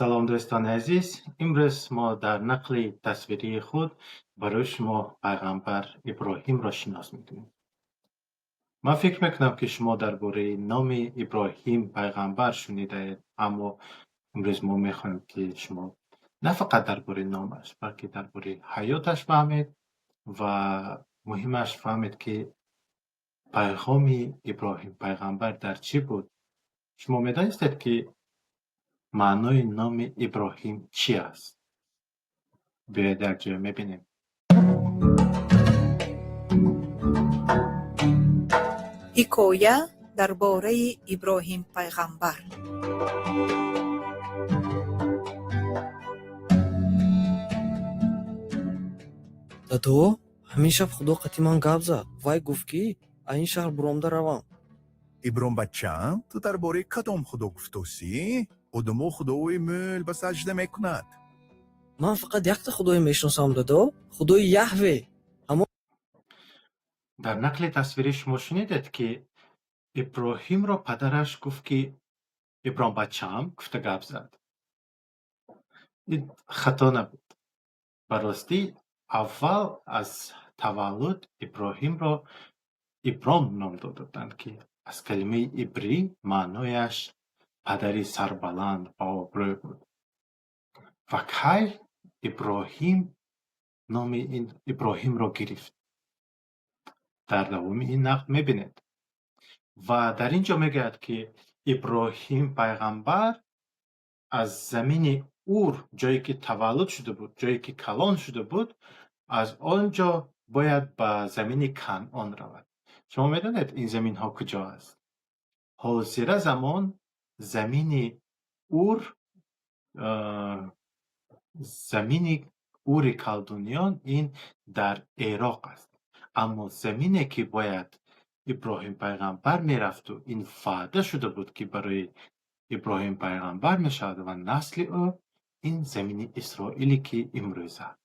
سلام دوستان عزیز. امروز ما در نقل تصویری خود برای شما پیغمبر ابراهیم را شناس می‌کنیم. من فکر میکنم که شما درباره نام ابراهیم پیغمبر شنیده اید، اما امروز ما میخوایم که شما نه فقط درباره نامش بلکه درباره حیاتش فهمید و مهمش فهمید که پیغام ابراهیم پیغمبر در چی بود. شما میدانستید که معنای نام ابراهیم چی است؟ بیاید در جای میبینیم. حکایه درباره ابراهیم پیغمبر. дадо ҳамин шаб худо қати ман гап зад. Вай гуфт ки аз ин шаҳр буромда равам. ибром бачаам, ту дар бораи кадом худо гуфтосӣ? одамо худои мӯл ба саҷда мекунад. ман фақат якта худои мешиносам дадо, худои яҳве. در نقل تصویری شما شنیدید که ابراهیم را پدرش گفت که ابراهیم بچه‌ام گفته گپ زد. این خطا نبود. براستی اول از تولد ابراهیم را ابرام نام داده بودند که از کلمه عبری معنایش پدری سربلند با آبرو بود. و کی ابراهیم نام این ابراهیم را گرفت. در دوام این نقل میبینید و در اینجا میگوید که ابراهیم پیغمبر از زمین اور، جایی که تولد شده بود، جایی که کلان شده بود، از آنجا باید به زمین کنعان رود. شما میدانید این زمین ها کجا است؟ حاضر زمان زمین اور، زمین اور کلدونیان این در عراق است. اما زمینی که باید ابراهیم پیغمبر میرفت و این وعده شده بود که برای ابراهیم پیغمبر میشد و نسل او، این زمین اسرائیلی که امروز است.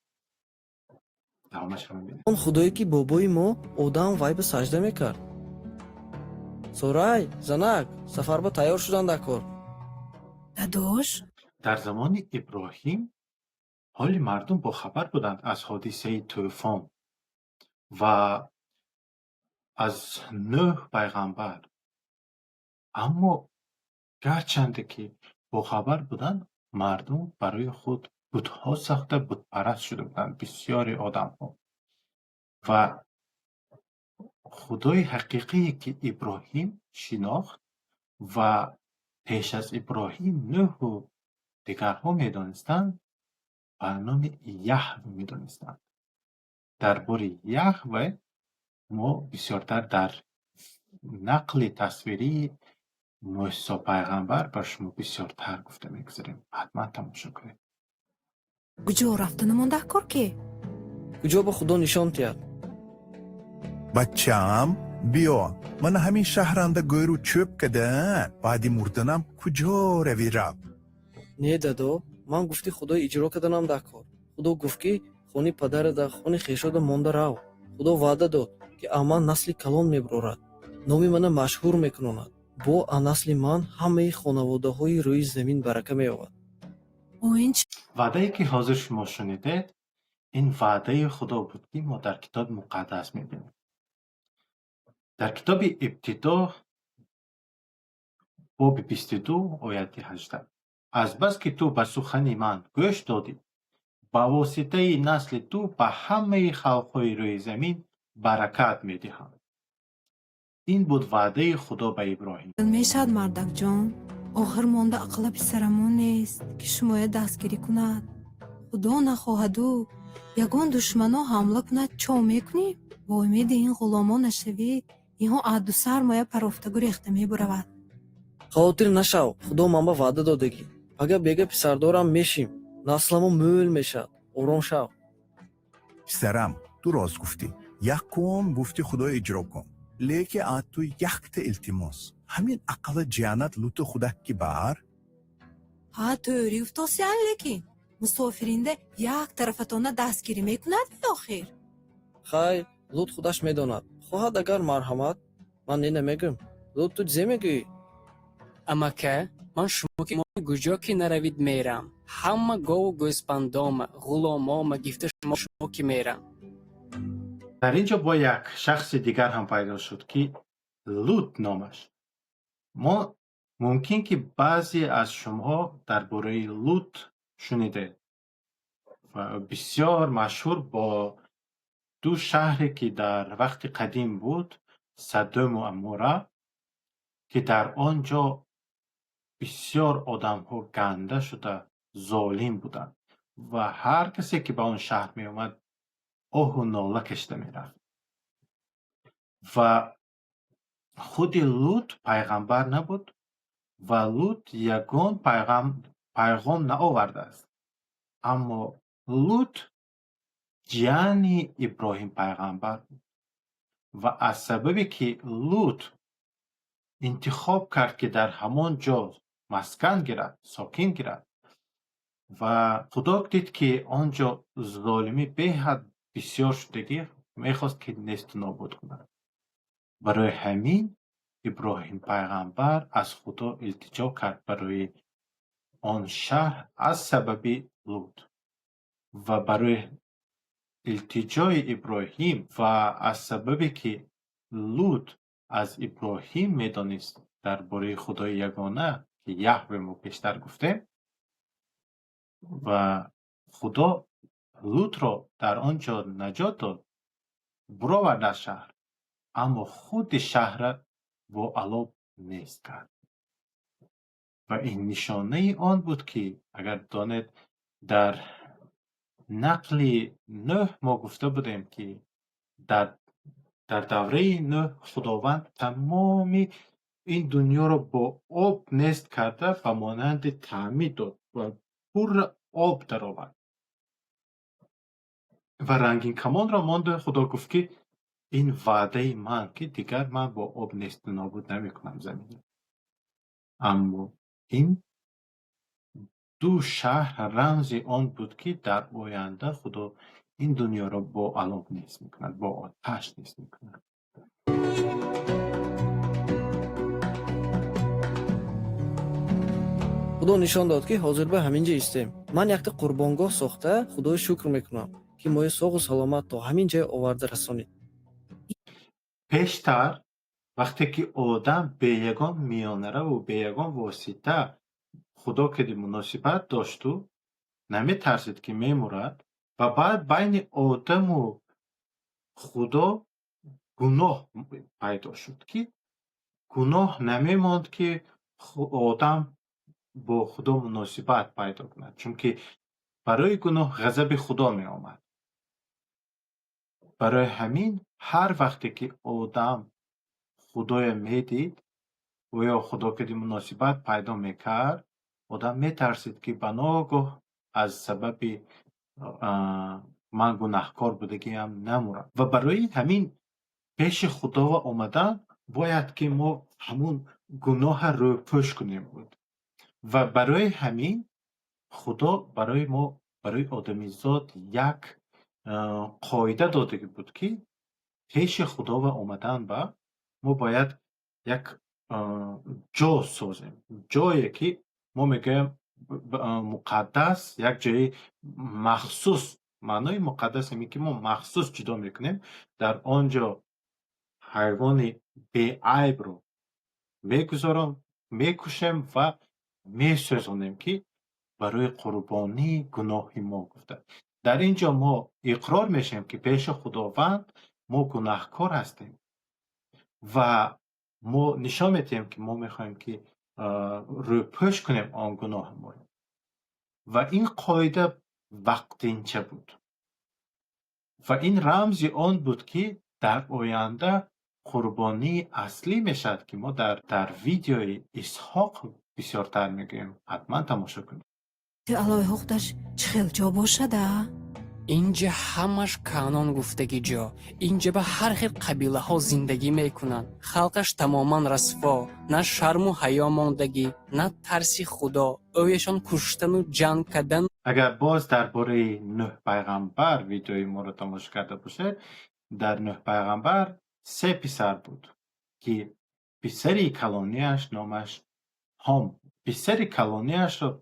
он худое ки бобои мо одам вай ба саҷда мекард. сорай, занак, сафарба тайёр шуданд дар кор. داداش در زمان ابراهیم حال مردم با خبر بودند از حادثه طوفان و از نوح پیغمبر، اما گرچند که با خبر بودند مردم برای خود بت‌ها ساخته بت پرست شده بودند. بسیاری آدم ها و خدای حقیقی که ابراهیم شناخت و پیش از ابراهیم نوح و دیگرها میدانستند به نام یهوه میدانستند. درباره یهوه ما بسیارتر در نقل تصویری موسی پیغمبر بر شما بسیارتر گفته میگذاریم. حتما تماشا کنید. کجا رفتنمان در کار که؟ куҷо ба худо нишон диҳад. бачаам, биё, ман ҳамин шаҳранда гӯру чӯб кадан, баъди мурданам куҷо равӣ рав? не дадо, ман гуфти худо иҷро каданам дар кор. худо гуфт ки хони падарада, хони хешода монда рав. худо ваъда дод ки аз ман насли калон мебарорад, номи мана машҳур мекунонад. бо аз насли ман ҳамаи хонаводаҳои рӯи замин барака меёбад. وعده که حاضر شما شنیدید این وعده خدا بود که ما در کتاب مقدس میبینیم. در کتاب ابتدا باب 22 آیت 18 از بس که تو به سخن من گوش دادی با واسطه نسل تو به همه خلقهای روی زمین برکت میدهم. این بود وعده خدا به ابراهیم. میشد مردک جان، آخر مانده عقل پسرمون نیست که شما دستگیری کند. خدا نخواهد و یگان دشمنا حمله کند چا میکنیم؟ با امید این غلامان نشوید اینها عدو سرمایه پرافتگو ریخته میبرود. خاطر нашав, худо ман ба ваъда дода ки агар бега писардорам мешим, насламо мӯл мешавад. ором шав. писарам, ту рост гуфтӣ. якум гуфти худо иҷро кун, леки аз ту якта илтимос. ҳамин ақла ҷиянат луту худак ки бар? ها توری افتاسیان لیکن مسافرینده یک طرفتانه دستگیری میکند آخر. хайр, лут худаш медонад. хоҳад агар марҳамат, ман не намегӯм. лут ту ҷизе мегӯӣ? Амака, ман шумо ки куҷо ки наравид мерам. Ҳама гову гӯспандома, ғуломома гифта шумо ки мерам. در اینجا با یک شخص دیگر هم پیدا شد که لوط نامش. ما ممکن که بعضی از شما درباره لوط شنیده و بسیار مشهور با دو شهری که در وقت قدیم بود، سدوم و عموره، که در آنجا بسیار آدم ها گنده شده ظالم بودند و هر کسی که به آن شهر می اومد آه و ناله کشیده می رفت. و خود لوط پیغمبر نبود و لوط یگان پیغام نآورده است، اما لوط جانی ابراهیم پیغمبر بود و از سببی که لوط انتخاب کرد که در همان جا مسکن گیرد، ساکن گیرد و خدا دید که آنجا ظالمی به حد بسیار شدگی میخواست که نیست نابود کند. برای همین ابراهیم پیغمبر از خدا التجا کرد برای آن شهر از سبب لوط و برای التجای ابراهیم و از سببی که لوط از ابراهیم میدانست درباره خدای یگانه که یهوه ما پیشتر گفتیم و خدا لوط را در آنجا نجات داد، برآورد از شهر، اما خود شهر با عذاب نیست کرد. و این نشانه آن بود که اگر دانید در نقل نوح ما گفته بودیم که در دوره نوح خداوند تمام این دنیا را با آب نیست کرده و مانند تعمید داد و پر آب در آورد و رنگین کمان را مانده. خدا گفت که این وعده من که دیگر من با آب نیست نابود نمی کنم زمین. اما این دو شهر رمز آن بود که در آینده خدا این دنیا را با عذاب نیست میکند، با آتش نیست میکند. خدا نشان داد که حاضر به همینجا ایستیم. من یک قربانگاه ساخته خدای شکر میکنم که ما ساغ و سلامت تا همین جای آورده رسانید. پیشتر وقتی که آدم به یگان میانره و به یگان واسطه خدا که مناسبت داشت و نمی ترسید که میمورد و بعد بین آدم و خدا گناه پیدا شد که گناه نمی ماند که آدم با خدا مناسبت پیدا کند، چون که برای گناه غضب خدا می آمد. برای همین هر وقتی که آدم خدای می دید و یا خدا که مناسبت پیدا می کرد، آدم می ترسید که بناگاه از سبب من گناهکار بودگیم نمورم و برای همین پیش خدا و آمدن باید که ما همون گناه رو پوش کنیم بود و برای همین خدا برای ما، برای آدمیزاد یک قاعده داده بود که پیش خدا و آمدن با ما باید یک جا سازیم، جایی که ما میگیم مقدس، یک جای مخصوص. معنای مقدس همی که ما مخصوص جدا میکنیم، در آنجا حیوان بی عیب رو میگذارم، میکشیم و میسوزانیم که برای قربانی گناه ما گفته. در اینجا ما اقرار میشیم که پیش خداوند ما گناهکار هستیم و ما نشان میدیم که ما میخوایم که روپوش کنیم آن گناه ما و این قاعده وقتینچه بود و این رمز آن بود که در آینده قربانی اصلی میشد که ما در ویدیوی اسحاق بسیارتر میگیم. حتما تماشا کنید. алои ҳуқташ чӣ хел ҷо бошада? اینجا همش کانون گفتگی جا. اینجا به هر خیل قبیله ها زندگی میکنن. خلقش تماما رسوا، نه شرم و حیا ماندگی، نه ترسی خدا. اویشان کشتن و جنگ کردن. اگر باز درباره نوح پیغمبر ویدیوی ما رو تماشا کرده باشید، در نوح پیغمبر 3 پسر بود که پسری کلانیش نامش هام بود پسر کلونیش رو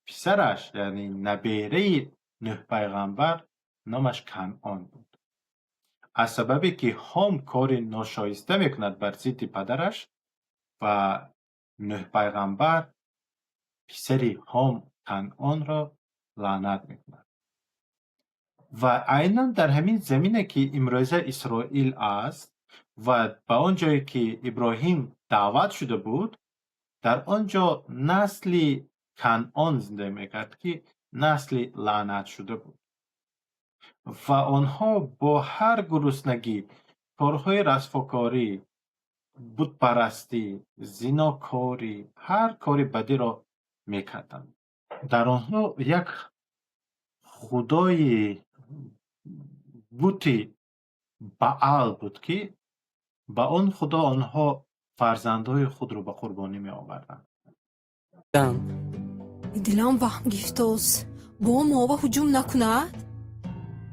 پسرش یعنی نبیره نوح پیغمبر نامش کنعان بود. از سببی که هم کار ناشایسته میکند بر ضد پدرش و نوح پیغمبر پسری هم کنعان را لعنت میکند. و عیناً در همین زمینه که امروزه اسرائیل است و به آن جایی که ابراهیم دعوت شده بود، در آنجا نسل کنعان زنده میکرد که نسل لعنت شده بود و آنها با هر گرسنگی کارهای رسواکاری، بت پرستی، زناکاری، هر کاری بدی را میکردند. در آنها یک خدای بت بعل بود که با آن خدا آنها فرزندهای خود را به قربانی می آوردند. دلم وهم گرفتاست. با ما هجوم نکند؟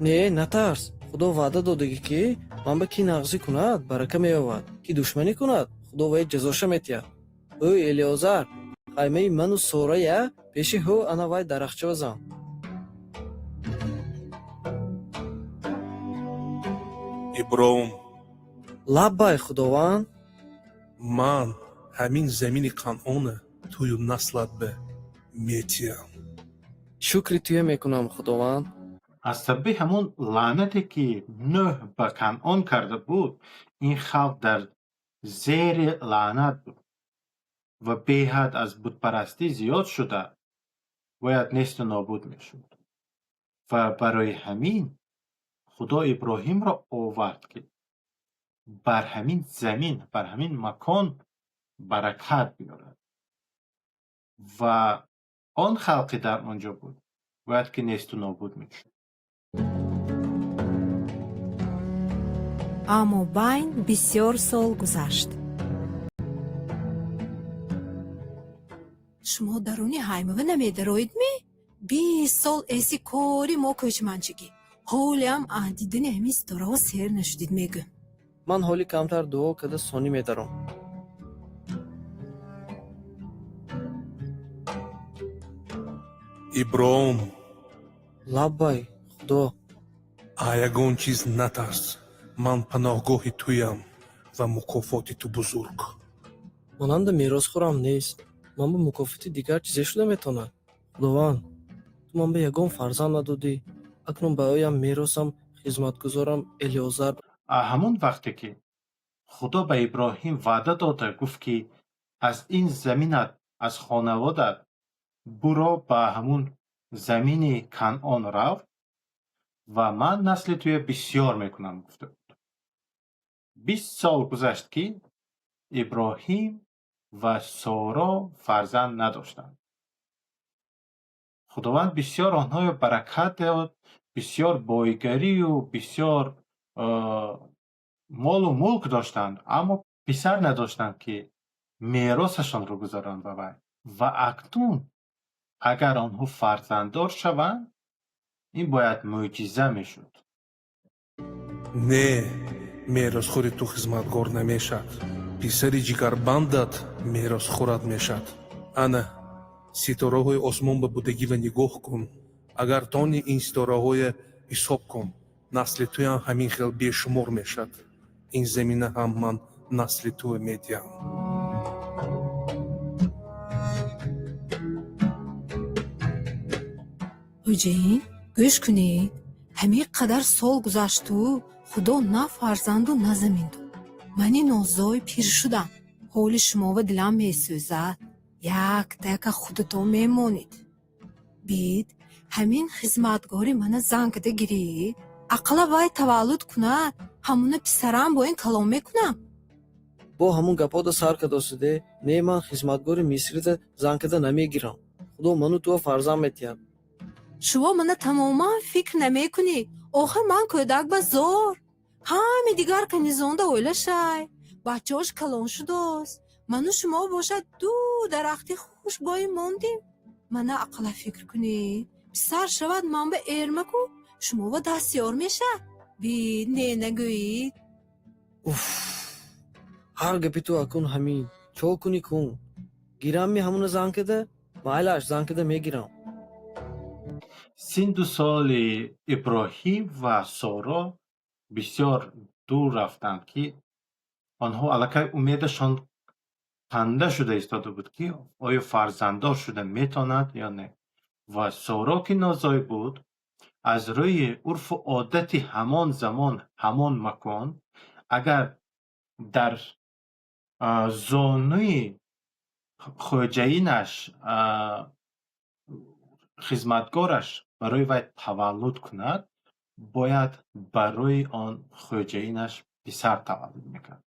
не натарс. худо ваъда додагӣ ки ман ба ки нағзӣ кунад барака меёвад, ки душманӣ кунад худо вай ҷазоша метиҳад. ӯй элиозар, хаймаи ману сорая пеши ҳу ана вай дарахча бизан. иброҳим, лаббай худованд. ман ҳамин замини қанъона тую наслат ба метиҳам. шукри туя мекунам худованд. از سبب همون لعنتی که نوح به کنعان کرده بود، این خلق در زیر لعنت بود و بیحد از بتپرستی زیاد شده باید نیست و نابود می شد. و برای همین خدا ابراهیم را آورد که بر همین زمین، بر همین مکان برکت بیارد و آن خلقی در آنجا بود باید که نیست و نابود می شد. аммо байн бисёр сол гузашт. шумо даруни ҳаймава намедароид ме? 20 сол эси кори мо кӯчманчигӣ. ҳолиам аҳдидани ҳамин ситораҳо сер нашудид мегӯ. ман ҳоли камтар дуо карда сонӣ медарам. иброҳим, лаббай худо. ягон чиз натарс. ман паноҳгоҳи туям ва мукофоти ту бузург. монанда меросхӯрам нест. ман ба мукофоти дигар чизе шуда метавонад. худованд, ту ман ба ягон фарзанд надодӣ. акнун ба оям меросам хизматгузорам элиозар. همون وقتی که خدا به ابراهیم وعده داده گفت که از این زمینت، از خانوادت برو به همون زمین کنعان رفت و من نسل توی بسیار میکنم گفته بود. 20 سال گذشت که ابراهیم و سارا فرزند نداشتند. خداوند بسیار آنها برکت داد، بسیار بایگری و بسیار مال و ملک داشتند، اما پسر نداشتند که میراثشان رو گذارند به وی. و اکنون اگر آنها فرزنددار شوند این باید معجزه میشد. не меросхӯри ту хизматгор намешад. писари ҷигарбандат меросхӯрат мешад. ана ситораҳои осмон ба будагӣ ва нигоҳ кун. агар тони ин ситораҳое ҳисоб кун, насли туям ҳамин хел бешумор мешад. ин замина ҳам ман насли ту медиҳам. ҳуҷаин гӯш кунед, ҳамин қадар сол гузашту худо на фарзанду на замин дод. мани нозой пир шудам. ҳоли шумо ва дилам месӯзад. як худато мемонед. бид ҳамин хизматгори мана зан када гиред. ақла вай таваллуд кунад, ҳамуна писарам бо ин калом мекунам. бо ҳамун гапода сар кадосиде, не ман хизматгори мисрида зан када намегирам. худо ману туа фарзанд метиҳад. шумо мана тамоман фикр намекунед. охир ман кӯдак ба зор. ҳами дигар канизонда ойлашай. бачаҳош калон шудост. ману шумо бошад ду дарахти хушбои мондем. мана ақла фикр кунед. писар шавад манба эрмаку шумо ва дастёр мешад. бид не нагӯед. уф, ҳар гапи ту акун ҳамин. чо кунӣ кун. گیرم همون زنکده مایلش زنکده میگیرم. 32 سال ابراهیم و سارا بسیار دور رفتند که آنها الکی امیدشان کنده شده ایستاده بود که آیا فرزنددار شده میتواند یا نه. و سارا که نازای بود، از روی عرف و عادت همان زمان همان مکان، اگر در زانوی خوجینش خدمتگارش برای وی تولد کند، باید برای آن خوجینش پسر تولد میکرد.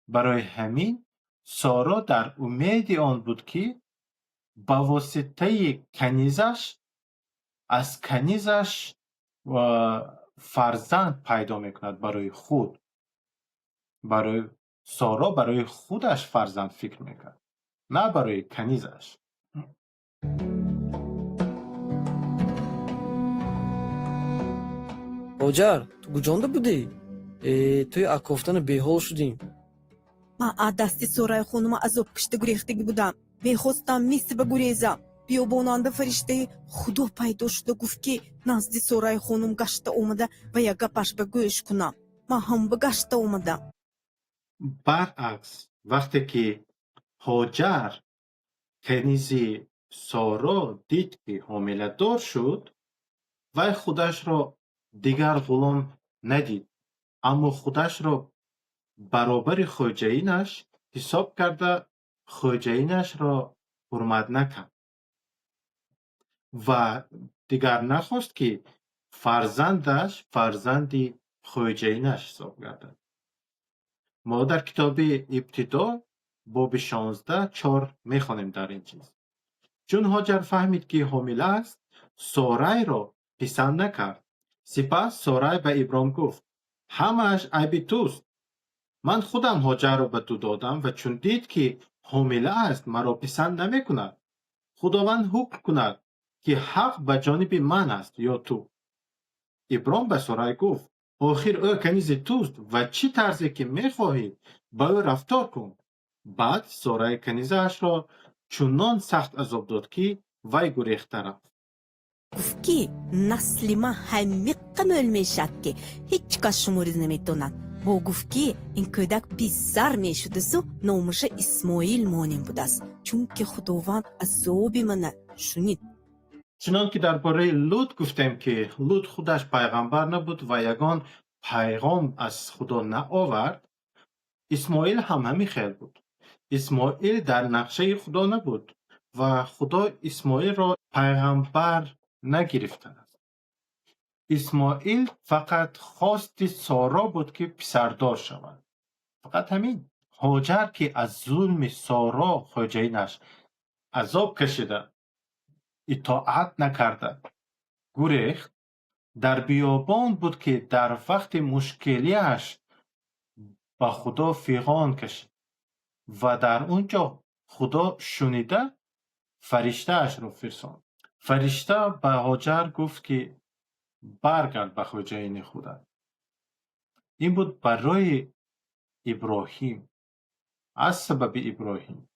برای همین سارا در امید آن بود که با واسطه کنیزش از کنیزش و فرزند پیدا میکند برای خود. برای سارا برای خودش فرزند فکر میکرد، نه برای کنیزش. هاجر تو کجانده بودی؟ توی اکافتن بیحال شدیم. من از دستی سورای خانم از پشت گریختگی بودم. میخواستم میسته بگریزم. بیاباننده فرشته خدا پیدا شده گفت که نزدی سورای خانم گشته اومده و یک گپش به گوش کنم. من هم به گشته اومدم. برعکس، وقتی که هاجر کنیز سارا دید که حامله دار شد، وی خودش را دیگر غلام ندید، اما خودش را برابر خوجینش حساب کرده خوجینش را حرمت نکرد و دیگر نخواست که فرزندش فرزندی خوجینش حساب گردد. ما در کتاب ابتدا باب 16:4 میخوانیم در این چیز: چون هاجر فهمید که حامله است، سارای را پسند نکرد. سپس سارای به ابرام گفت: همش عیب توست. من خودم هاجر را به تو دادم و چون دید که حامله است مرا پسند نمی کند. خداوند حکم کند که حق به جانب من است یا تو. ابرام به سارای گفت: آخر او کنیز توست و چی طرزی که میخواهی با او رفتار کن. بعد سارای کنیزش را چنان سخت عذاب داد که وی گریخته رفت. گفت که نسل من همه قمل میشد که هیچ کس شمارز نمیتونند. با گفت که این کودک پسر میشده سو نامش اسماعیل مانیم بود است، چون که خداوند عذاب من شنید. چنان که درباره لوط گفتیم که لوط خودش پیغمبر نبود و یگان پیغام از خدا نآورد، اسماعیل هم همین خیل بود. اسماعیل در نقشه خدا نبود و خدا اسماعیل را پیغمبر نگرفته است. اسماعیل فقط خواست سارا بود که پسردار شود. فقط همین. هاجر که از ظلم سارا خوجینش عذاب کشیده، اطاعت نکرده، گریخت، در بیابان بود که در وقت مشکلیش با خدا فیغان کشید و در اونجا خدا شنیده فرشته اش رو فرستاد. فرشته به هاجر گفت که برگرد به خوجین خودت. این بود برای ابراهیم، از سبب ابراهیم.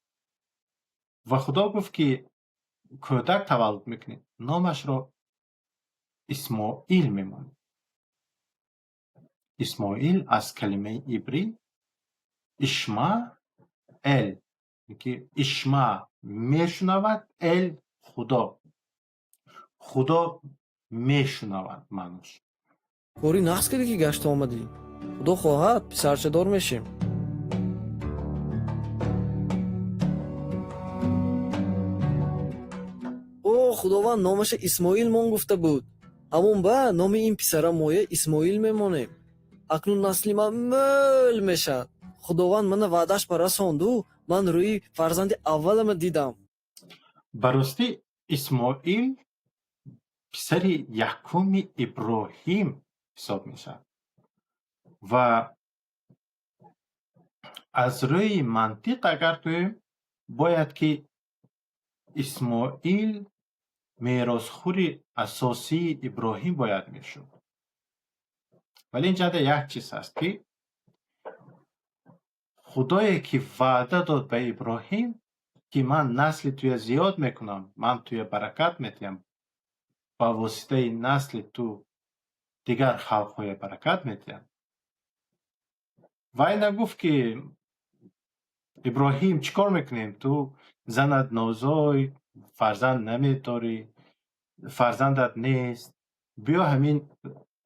و خدا گفت که کودک تولد میکنید، نامش را اسماعیل میماند. اسماعیل از کلمه عبری اشمع ال، که اشمع میشنود، ال خدا، خدا میشنود معنوش. کاری نقص کردی که گشت آمدی. خدا خواهد پسرچه دار میشیم. او خداوند نامش اسماعیل مان گفته بود. همون با نام این پسر مایه اسماعیل میمونه. اکنون نسلی من مل میشد. خداوند من وعدش برساند و من روی فرزند اولم دیدم. براستی اسماعیل پسر یکم ابراهیم حساب میشه و از روی منطق اگر گوییم باید که اسماعیل میراثخوار اساسی ابراهیم باید میشد. ولی اینجا یک چیز هست که خدایی که وعده داد به ابراهیم که من نسل توی زیاد میکنم، من توی برکت میتیم، با واسطه نسل تو دیگر خلقهای برکت میتیم. وای نگفت که ابراهیم چیکار میکنیم؟ تو زنت نوزای، فرزند نمیداری، فرزندت نیست، بیا همین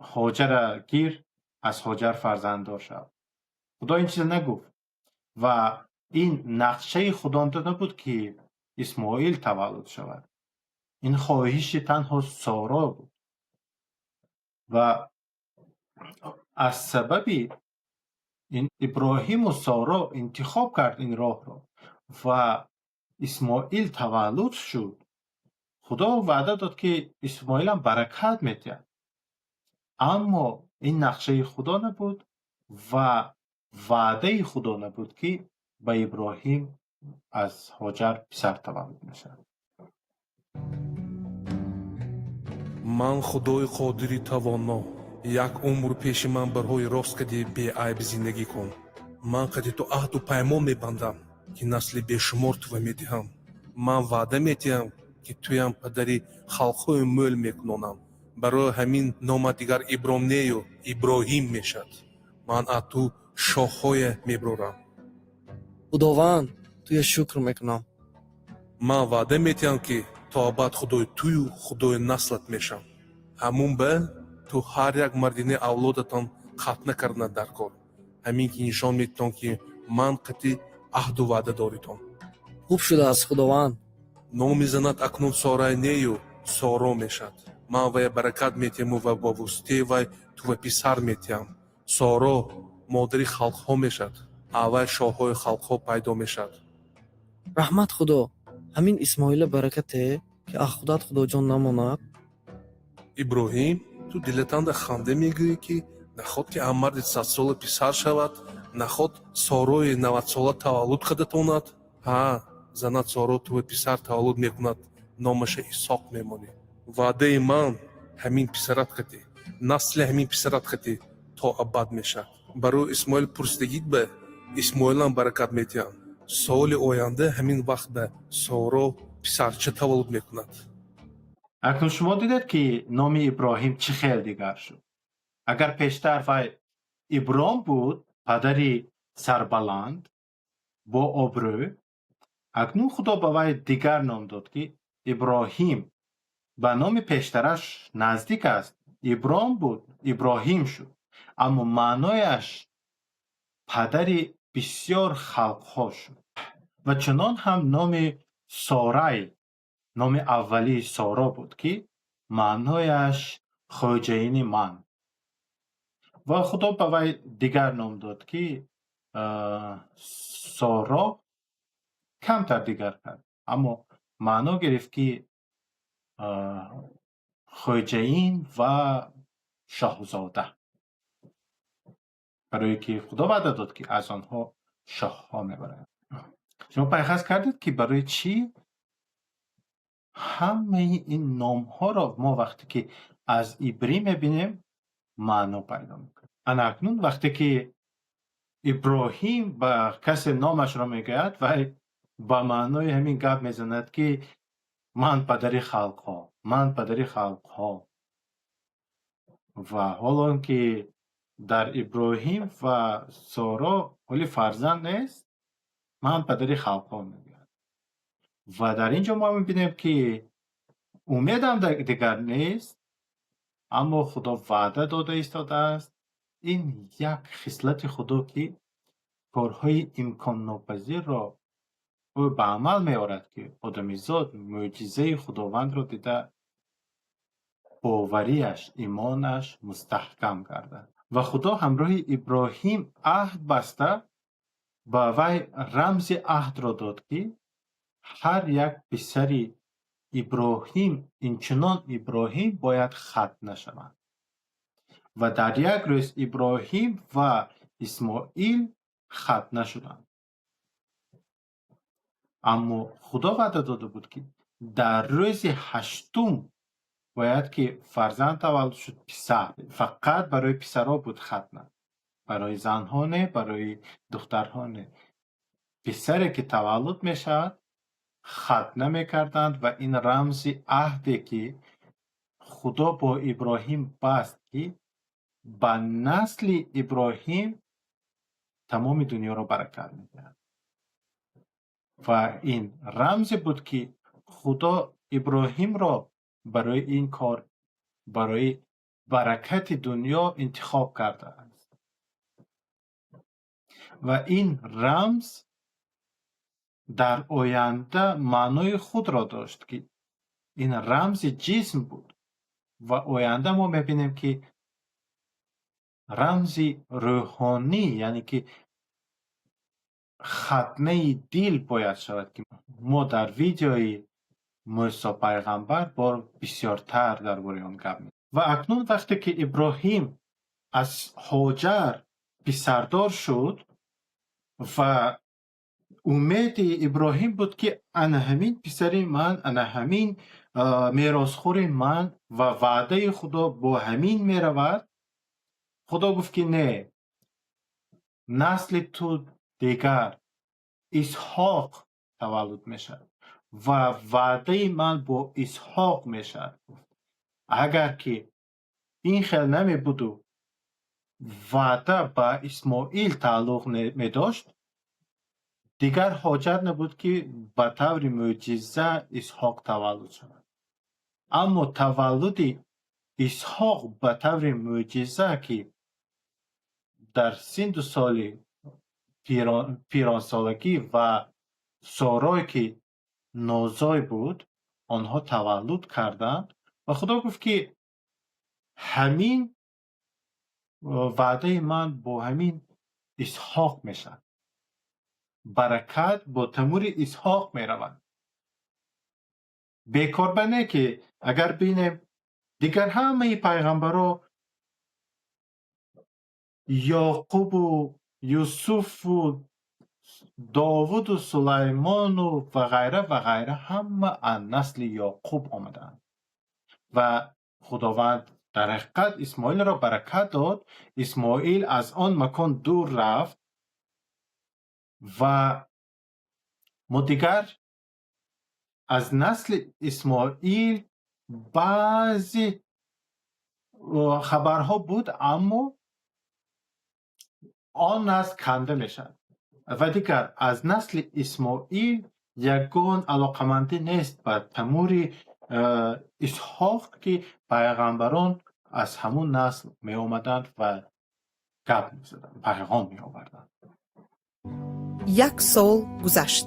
هاجر گیر، از هاجر فرزنددار شو. خدا این چیز نگفت و این نقشه خدا نبود که اسماعیل تولد شود. این خواهش تنها سارا بود و از سبب این ابراهیم و سارا انتخاب کرد این راه را و اسماعیل تولد شد. خدا وعده داد که اسماعیل هم برکت میده، اما این نقشه خدا نبود و وعده خدا نبود که به ابراهیم از هاجر پسر تولد میشد. ман худои қодири тавоно, як умр пеши ман барҳои рост кади беайб зиндагӣ кун. ман кади ту аҳду паймон мебандам ки насли бешумор тува медиҳам. ман ваъда медиҳам ки туям падари халқҳои мӯл мекунонам. барои ҳамин нома дигар ибром нею иброҳим мешад. ман аз ту шоҳҳое мебурам. худованд туя шукр мекунам. ман ваъда медиҳам ки то абад худои тую худои наслат мешам. ҳамун ба ту ҳар як мардини авлодатон қатъ накарда дар кор. ҳамин ки нишон медиҳон ки ман қати аҳду ваъдадоритон. хуб шудааст худованд. номи занат акнун сораи нею соро мешад. ман вай баракат метиҳаму ва бо воситаи вай тува писар метиҳам. соро модари халқҳо мешад, авай шоҳҳои халқҳо пайдо мешад. раҳмат худо, ҳамин исмоила баракате ки аз худат худоҷон намонад. иброҳим, ту дилатанда ханда мегӯӣ ки наход ки аммарди 100 сола писар шавад, наход сорои 90 сола таваллуд кадатонад. ҳа, занат соро тува писар таваллуд мекунад, номаша исоқ мемонӣ. ваъдаи ман ҳамин писарат кати, насли ҳамин писарат кати то абад мешад. барои исмоил пурсидагид ба исмоилам баракат метиҳам. соли оянда ҳамин вақт ба соро писарча таваллуд мекунад. اکنون شما دیدید که نام ابراهیم چه خیلی دیگر شد. اگر پیشتر وی ابرام بود، پدری سربلند با ابرو، اکنون خدا به وی دیگر نام داد که ابراهیم به نام پیشترش نزدیک است. ابرام بود، ابراهیم شد، اما معنایش پدری بسیار خلقها شد. و چنان هم نام سارای، نام اولی سارا بود که معنایش خوجین من. و خدا به وی دیگر نام داد که سارا کمتر دیگر کرد، اما معنا گرفت که خوجین و شاهزاده، برای که خدا وعده داد که از آنها شاه ها میبرند. شما بحث کردید که برای چی همه این نام ها را ما وقتی که از عبری میبینیم معنا پیدا میکنیم. انا اکنون وقتی که ابراهیم به کسی نامش را میگوید و با معنای همین گپ میزند که من پدری خلق ها، من پدری خلق ها. و حالا که در ابراهیم و سارا ولی فرزند نیست، من پدری خلق ها میگوید. و در اینجا ما میبینیم که امید هم دیگر نیست، اما خدا وعده داده ایستاده است. این یک خصلت خدا که کارهای امکان ناپذیر را او به عمل میآورد که آدمیزاد معجزه خداوند را دیده باوریش، ایمانش مستحکم گردد. و خدا همراه ابراهیم عهد بسته با وی رمز عهد را داد که هر یک پسری ابراهیم اینچنان ابراهیم باید ختنه شود. و در یک روز ابراهیم و اسماعیل ختنه شدند. اما خدا وعده داده بود که در روز هشتم باید که فرزند تولد شد، پسر. فقط برای پسرها بود ختنه، برای زنها نه، برای دخترها نه. پسری که تولد میشد ختنه میکردند و این رمز عهدی که خدا با ابراهیم بست که با نسل ابراهیم تمام دنیا را برکت میدهد و این رمز بود که خدا ابراهیم را برای این کار، برای برکت دنیا انتخاب کرده است و این رمز در آینده معنای خود را داشت که این رمز جسم بود و آینده ما میبینیم که رمز روحانی، یعنی که ختنه دل باید شود که ما در ویدیوی موسی پیغمبر بار بسیارتر درباره آن گپ می‌زنیم. و اکنون وقتی که ابراهیم از هاجر پسردار شد و امید ابراهیم بود که انا همین پسر من، انا همین میراثخور من و وعده خدا با همین میرود، خدا گفت که نه، نسل تو دیگر اسحاق تولد میشد و وعده من با اسحاق میشد. اگر که این خیلی نمی بود و وعده با اسماعیل تعلق می داشت، دیگر حاجت نبود که به طور معجزه اسحاق تولد شود. اما تولد اسحاق به طور معجزه که در سن و سال پیرانسالگی و سارای که نوزای بود آنها تولد کردند و خدا گفت که همین وعده من با همین اسحاق میشد، برکت با تمور اسحاق میرود. بیکار بنه که اگر بینیم دیگر همه پیغمبرها یعقوب و یوسف و داوود و سلیمان و غیره همه از نسل یعقوب آمدند و خداوند در حقیقت اسماعیل را برکت داد. اسماعیل از آن مکان دور رفت و ما دیگر از نسل اسماعیل بعضی خبرها بود، اما آن نسل کنده میشد و دیگر از نسل اسماعیل یگان علاقمندی نیست به تمور اسحاق که پیغمبران از همون نسل می آمدند و گپ می زدند، پیغام می آوردند. 1 سال گذشت.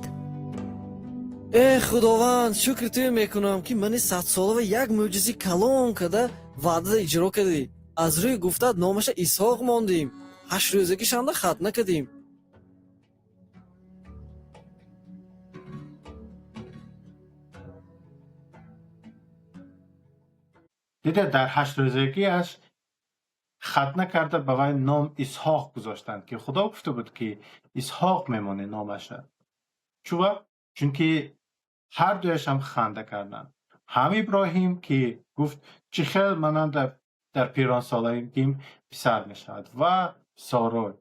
خداوند шукр ту мекунам ки мани 100 солава як мӯъҷизи калон карда ваъда иҷро кардӣ. аз рӯи гуфтат номаша исҳоқ мондем, 8 рӯзагишанда хатна кардем. دیده در 8 روزگیش ختنه کرده به وی نام اسحاق گذاشتند که خدا گفته بود که اسحاق میمونه نامش. چون که هر دویش هم خنده کردند. هم ابراهیم که گفت چه خیلی منم در پیران سالگیم پسر میشد و سارای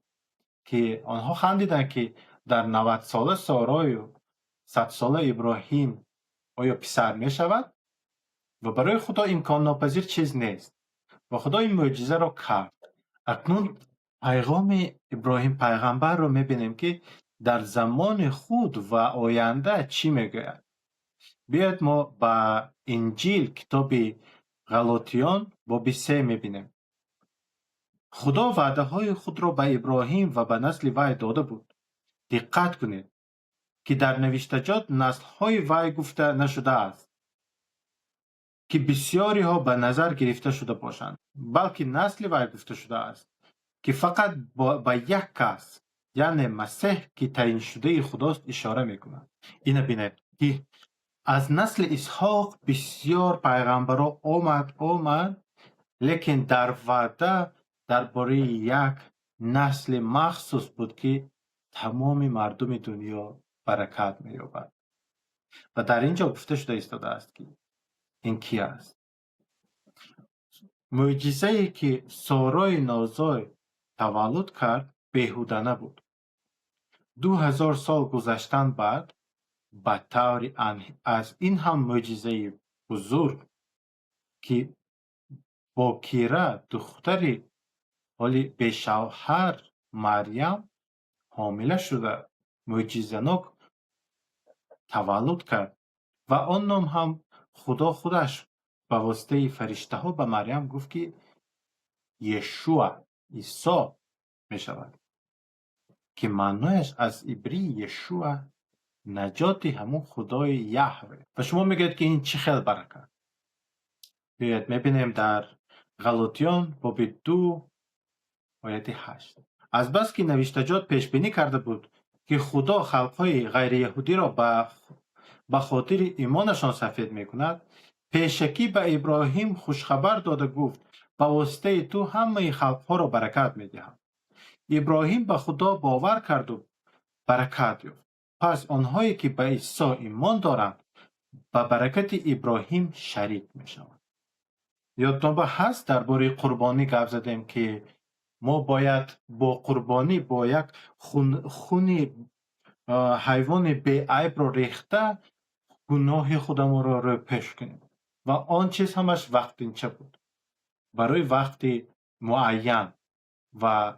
که آنها خندیدند که در 90 ساله سارای و 100 ساله ابراهیم آیا پسر میشود و برای خدا امکان ناپذیر چیز نیست و خدا این معجزه را کرد. اکنون پیغام ابراهیم پیغمبر رو میبینیم که در زمان خود و آینده چی میگوید. بیاید ما با انجیل کتاب غلاطیان باب 3 میبینیم. خدا وعده های خود را به ابراهیم و به نسل وی داده بود. دقت کنید که در نوشتجات نسل های وی گفته نشده است که بسیاری ها به نظر گرفته شده باشند، بلکه نسل وی گفته شده است که فقط با یک کس یعنی مسیح که تعیین شده خداست اشاره میکنند. اینو بینید که از نسل اسحاق بسیار پیغمبران آمد لیکن در وعده درباره یک نسل مخصوص بود که تمام مردم دنیا برکت می‌یابد و در اینجا گفته شده ایستاده است که این کی است. معجزه‌ای که سارای نازای تولد کرد بیهوده نبود. 2000 سال گذشتن بعد به طور از این هم معجزه بزرگ که با کیره دختری ولی به شوهر مریم حامله شده معجزه‌ناک تولد کرد و آن نام هم خدا خودش به واسطه فرشته ها به مریم گفت که یشوع عیسی می شود که معنایش از عبری یشوع نجاتی همون خدای یهوه. و شما میگید که این چه خیلی برکت. بیاید میبینیم در غلاطیان باب 2 آیه 8. از بس که نوشتجات پیش بینی کرده بود که خدا خلقهای غیر یهودی را به خاطر ایمانشان سفید میکند، پیشکی به ابراهیم خوشخبر داده گفت به واسطه تو همه خلقها را برکت میدهم. ابراهیم به خدا باور کرد و برکت یافت. پس آنهایی که به عیسی ایمان دارند به برکت ابراهیم شریک میشوند. یادتون هست درباره قربانی گپ زدیم که ما باید با قربانی با یک خون حیوان بی عیب را ریخته گناه خودمون را پیش کنیم و آن چیز همش وقتینچه بود برای وقتی معین و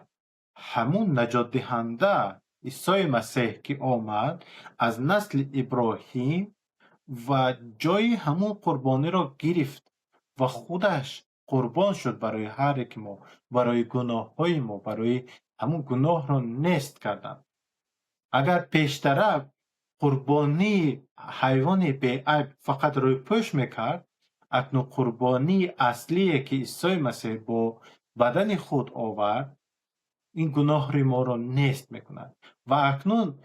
همون نجات دهنده عیسی مسیح که آمد از نسل ابراهیم و جای همون قربانی را گرفت و خودش قربان شد برای هر یک ما، برای گناه های ما، برای همون گناه را نیست کردن. اگر پیشتر قربانی حیوان بی عیب فقط روی پوش میکرد، اکنون قربانی اصلی که عیسی مسیح با بدن خود آورد این گناه ما را نیست میکند و اکنون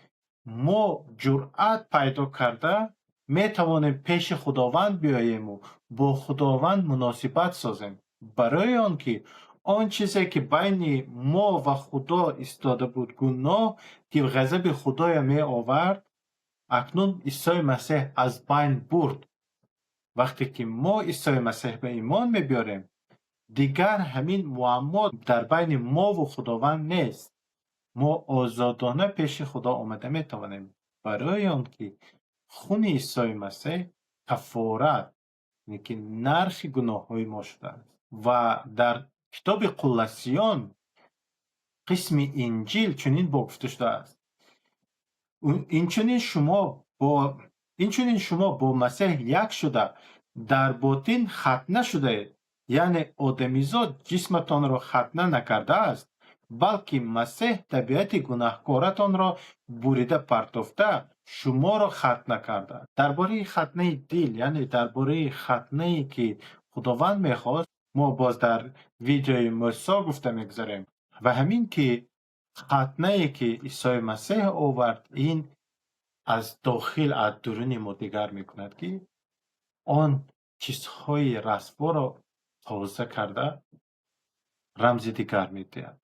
ما جرأت پیدا کرده میتوانیم پیش خداوند بیاییم و با خداوند مناسبت سازیم برای آنکه آن چیزی که بین ما و خدا ایستاده بود گناه که غضب خدای می آورد اکنون عیسی مسیح از بین برد. وقتی که ما عیسی مسیح به ایمان می بیاریم دیگر همین معما در بین ما و خداوند نیست. ما آزادانه پیش خدا آمده می توانیم برای آنکه خون عیسی مسیح کفارت یعنی که نرخ گناه های ما شده است. و در کتاب قلسیان قسم انجیل چنین گفته شده است این چنین شما با مسیح یک شده در باطن ختنه شده، یعنی آدمیزاد جسمتان را ختنه نکرده است بلکه مسیح طبیعت گناهکارتان را بریده پرتافته شما را ختنه کرده. درباره ختنه دل یعنی درباره ختنه که خداوند میخواست ما باز در ویدیوی موسی گفته میگذاریم و همین که ختنه که عیسی مسیح آورد این از داخل از درون ما دیگر میکند که آن چیزهای رسوا را تازه کرده رمز دیگر میدهد.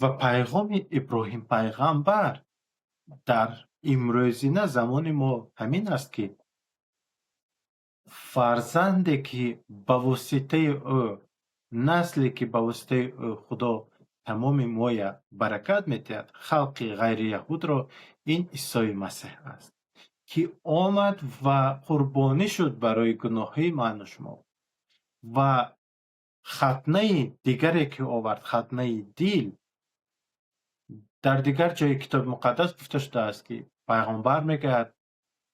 و پیغام ابراهیم پیغمبر در امروزینه زمان ما همین است که فرزندی که به واسطه او نسلی که به واسطه او خدا تمام مایه برکت میدهد خلق غیر یهود را این عیسی مسیح است که آمد و قربانی شد برای گناه من و شما. و ختنه دیگری که آورد ختنه دل در دیگر جای کتاب مقدس گفته شده است که پیغمبر میگه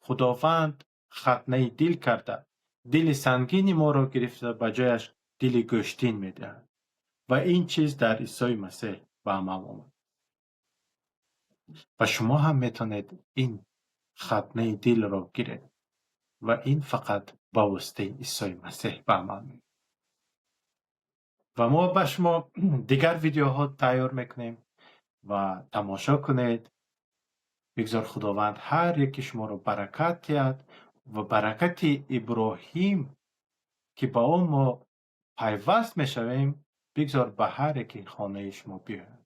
خداوند ختنه دل کرده دل سنگین ما را گرفته به جایش دل گوشتین میده و این چیز در عیسی مسیح به عمل آمد و شما هم میتونید این ختنه دل را گیرید و این فقط با واسطه عیسی مسیح به عمل میاد. و ما به شما دیگر ویدیوها تیار میکنیم و تماشا کنید. بگذار خداوند هر یکی شما رو برکت دهد و برکت ابراهیم که با اون ما پیوست میشویم بگذار به هر یکی خانه شما بیاید.